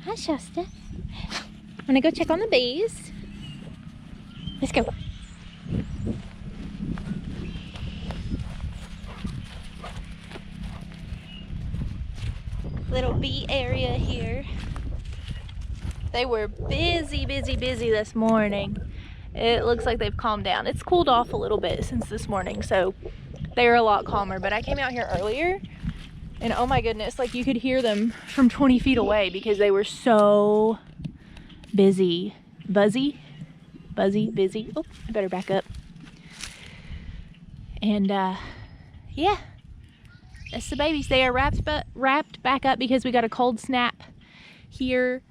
Hi, Shasta. Wanna go check on the bees? Let's go. Little bee area here. They were busy this morning. It looks like they've calmed down. It's cooled off a little bit since this morning, so they're a lot calmer. But I came out here earlier, and oh my goodness, like you could hear them from 20 feet away because they were so busy. Busy, busy. Oh, I better back up. And yeah, that's the babies. They are wrapped back up because we got a cold snap here.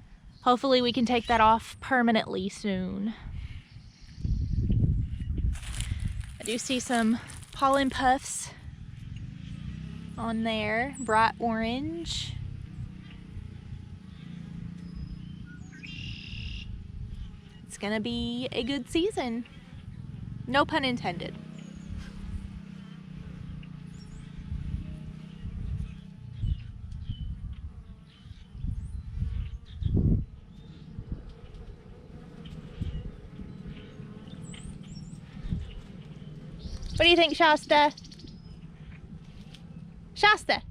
Hopefully we can take that off permanently soon. I do see some pollen puffs on there, bright orange. It's gonna be a good season. No pun intended. What do you think, Shasta? Shasta!